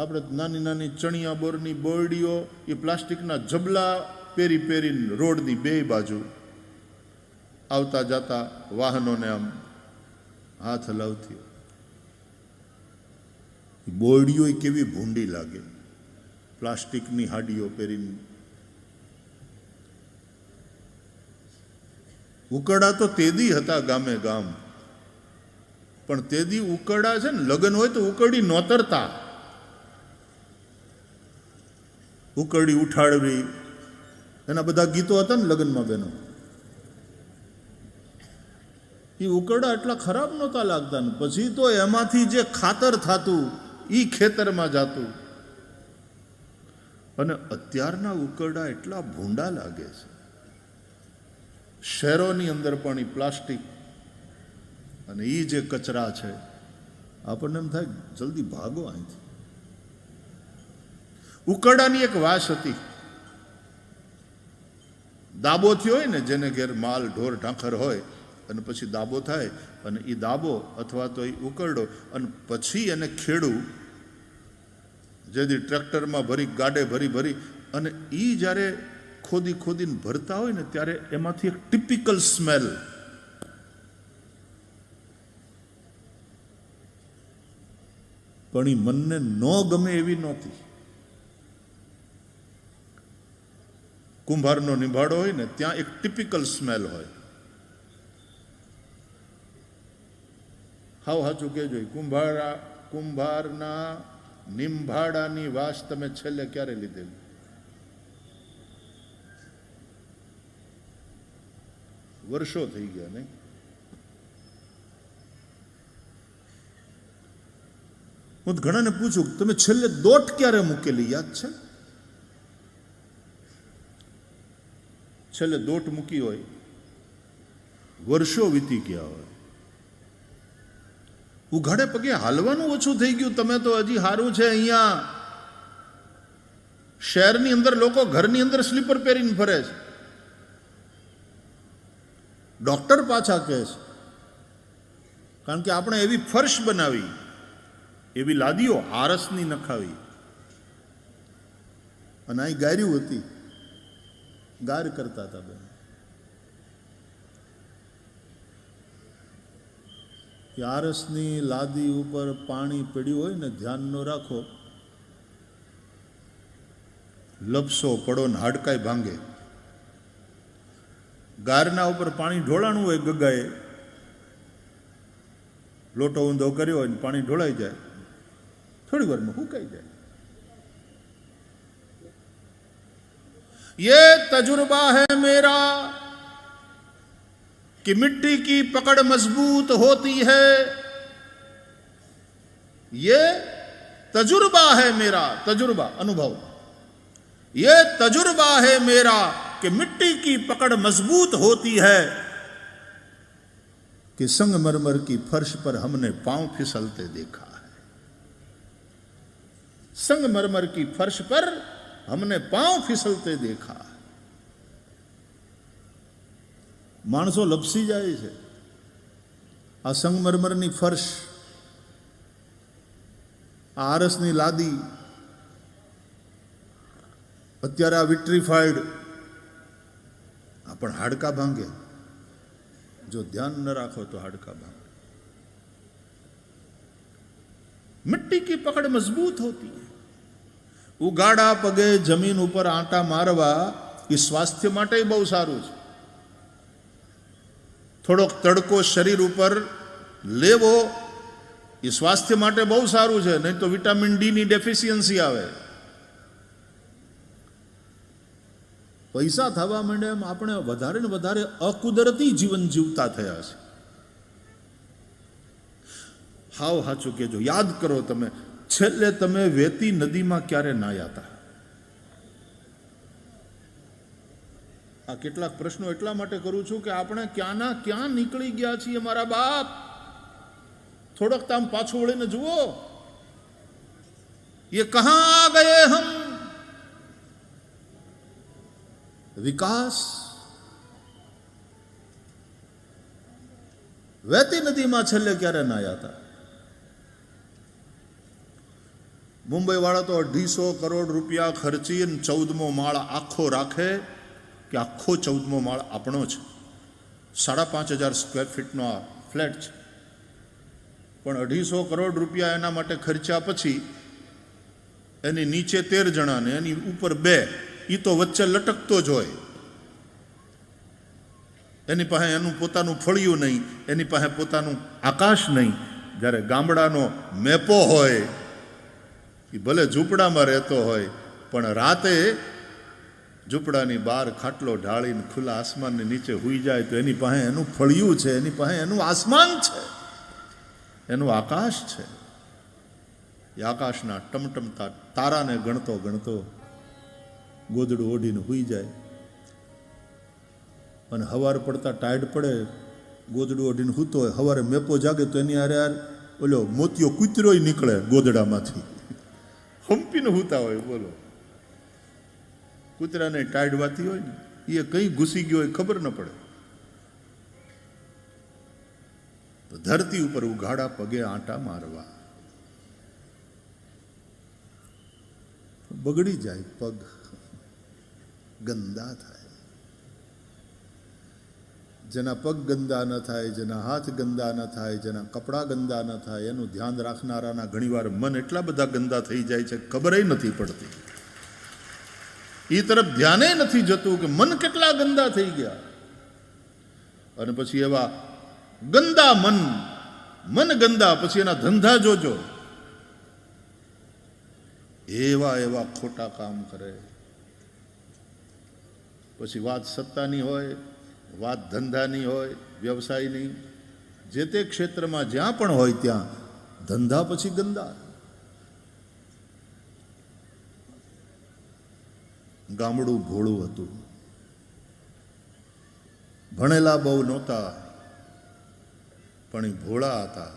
આપણે નાની નાની ચણિયા બોરની બોરડીઓ એ પ્લાસ્ટિકના જબલા પહેરી પહેરીને રોડની બે બાજુ આવતા જતા વાહનોને આમ હાથ હલાવતી. બોરડીઓ કેવી ભૂંડી લાગે, પ્લાસ્ટિકની હાડીઓ પહેરીને. ઉકરડા તો તેદી હતા ગામે ગામ, પણ તેદી ઉકરડા છે ને લગ્ન હોય તો ઉકરડી નોતરતા, ઉકરડી ઉઠાડવી, એના બધા ગીતો હતા ને લગ્નમાં બેનો. એ ઉકરડા એટલા ખરાબ નહોતા લાગતા ને પછી તો એમાંથી જે ખાતર થતું એ ખેતરમાં જાતું. અને અત્યારના ઉકરડા એટલા ભૂંડા લાગે છે. શહેરોની અંદર પણ એ પ્લાસ્ટિક અને એ જે કચરા છે, આપણને એમ થાય જલ્દી ભાગો અહીંથી. ઉકરડાની એક વાસ હતી. દાબો થયો હોય ને, જેને ઘેર માલ ઢોર ઢાંખર હોય અને પછી દાબો થાય, અને એ દાબો અથવા તો એ ઉકરડો, અને પછી એને ખેડું જેથી ટ્રેક્ટરમાં ભરી ગાડે ભરી અને એ જ્યારે ખોદી ખોદીને ભરતા હોય ને ત્યારે એમાંથી એક ટિપિકલ સ્મેલ, પણ એ મનને ન ગમે એવી નહોતી. કુંભારનો નિભાડો હોય ને ત્યાં એક ટિપિકલ સ્મેલ હોય. હાવ સાચું કહેજો, કુંભારના નિંભાડાની વાસ તમે છેલ્લે ક્યારે લીધેલી? વર્ષો થઈ ગયા નહીં? હું ઘણાને પૂછું તમે છેલ્લે દોટ ક્યારે મૂકેલી, યાદ છે? છેલ્લે દોટ મૂકી હોય વર્ષો વીતી ગયા હોય. ઉઘાડે પગે હાલવાનું ઓછું થઈ ગયું. તમે તો હજી સારું છે, અહીંયા શહેરની અંદર લોકો ઘરની અંદર સ્લીપર પહેરીને ફરે છે. ડોક્ટર પાછા કહે છે, કારણ કે આપણે એવી ફર્શ બનાવી, એવી લાદીઓ આરસની નખાવી, અને અહીં ગાર્યું હતી, ગાર કરતા હતા બેન. કે આરસની લાદી ઉપર પાણી પડ્યું હોય ને, ધ્યાન ન રાખો, લપસો પડો ને હાડકાઈ ભાંગે. ગારના ઉપર પાણી ઢોળાણું હોય, ગગાએ લોટો ઊંધો કર્યો હોય ને પાણી ઢોળાઈ જાય, થોડી વારમાં સુકાઈ જાય. ये तजुर्बा है मेरा कि मिट्टी की पकड़ मजबूत होती है. ये तजुर्बा है मेरा, तजुर्बा अनुभव, ये तजुर्बा है मेरा कि मिट्टी की पकड़ मजबूत होती है कि संगमरमर की फर्श पर हमने पांव फिसलते देखा है. संगमरमर की फर्श पर हमने पांव फिसलते देखा. माणसो लपसी जाए છે. આ સંગમરમરની ફર્શ, આ આરસની લાદી, અત્યારે આ વિટ્રીફાઈડ, આ પણ હાડકા ભાંગે. જો ધ્યાન ન રાખો તો હાડકા ભાંગે. મિટ્ટી की पकड़ मजबूत होती है. ઉગાડા પગે જમીન ઉપર આંટા મારવા એ સ્વાસ્થ્ય માટે બહુ સારું છે. થોડોક તડકો શરીર ઉપર લેવો એ સ્વાસ્થ્ય માટે બહુ સારું છે, નહીં તો વિટામિન ડી ની ડેફિશિયન્સી આવે. પૈસા થવા માંડે એમ આપણે વધારે ને વધારે અકુદરતી જીવન જીવતા થયા છે. હાવ સાચું કહેજો, યાદ કરો તમે છેલ્લે તમે વેતી નદીમાં ક્યારે નાહ્યા હતા? આ કેટલાક પ્રશ્નો એટલા માટે કરું છું કે આપણે ક્યાંના ક્યાં નીકળી ગયા છીએ મારા બાપ. થોડોક તામ પાછું વળીને જુઓ, ये कहां आ गए हम. વિકાસ વેતી નદીમાં છેલ્લે ક્યારે નાહ્યા હતા? મુંબઈવાળા તો 250 કરોડ રૂપિયા ખર્ચીને 14મો માળ આખો રાખે કે આખો 14મો માળ આપણો છે. 5,500 સ્ક્વેર ફીટનો આ ફ્લેટ છે, પણ 250 કરોડ રૂપિયા એના માટે ખર્ચ્યા પછી એની નીચે 13 જણા ને એની ઉપર 2, એ તો વચ્ચે લટકતો જ હોય. એની પાસે એનું પોતાનું ફળિયું નહીં, એની પાસે પોતાનું આકાશ નહીં. જ્યારે ગામડાનો મેપો હોય, એ ભલે ઝૂંપડામાં રહેતો હોય, પણ રાતે ઝૂંપડાની બહાર ખાટલો ઢાળીને ખુલ્લા આસમાનની નીચે સૂઈ જાય તો એની પાસે એનું ફળિયું છે, એની પાસે એનું આસમાન છે, એનું આકાશ છે. એ આકાશના ટમટમતા તારાને ગણતો ગણતો ગોદડું ઓઢીને સૂઈ જાય. અને સવાર પડતા ટાઈડ પડે, ગોદડું ઓઢીને સૂતો હોય, સવારે મેપો જાગે તો એની હારે ઓલો મોતિયો કૂતરોય નીકળે ગોદડામાંથી, હંપીને સૂતા હોય. બોલો, કૂતરાને ટાઈડ વાતી હોય ને, એ કઈ ઘૂસી ગયો હોય ખબર ન પડે. તો ધરતી ઉપર ઉઘાડા પગે આંટા મારવા, બગડી જાય પગ, ગંદા થાય. જેના પગ ગંદા ન થાય, જેના હાથ ગંદા ન થાય, જેના કપડાં ગંદા ન થાય, એનું ધ્યાન રાખનારાના ઘણીવાર મન એટલા બધા ગંદા થઈ જાય છે ખબર નથી પડતી. એ તરફ ધ્યાને નથી જતું કે મન કેટલા ગંદા થઈ ગયા. અને પછી એવા ગંદા મન ગંદા, પછી એના ધંધા જોજો, એવા ખોટા કામ કરે. પછી વાત સત્તાની હોય, વાત ધંધાની હોય, વ્યવસાયની, જે તે ક્ષેત્રમાં જ્યાં પણ હોય ત્યાં ધંધા પછી ગંદા. ગામડું ભોળું હતું, ભણેલા બહુ નહોતા, પણ એ ભોળા હતા.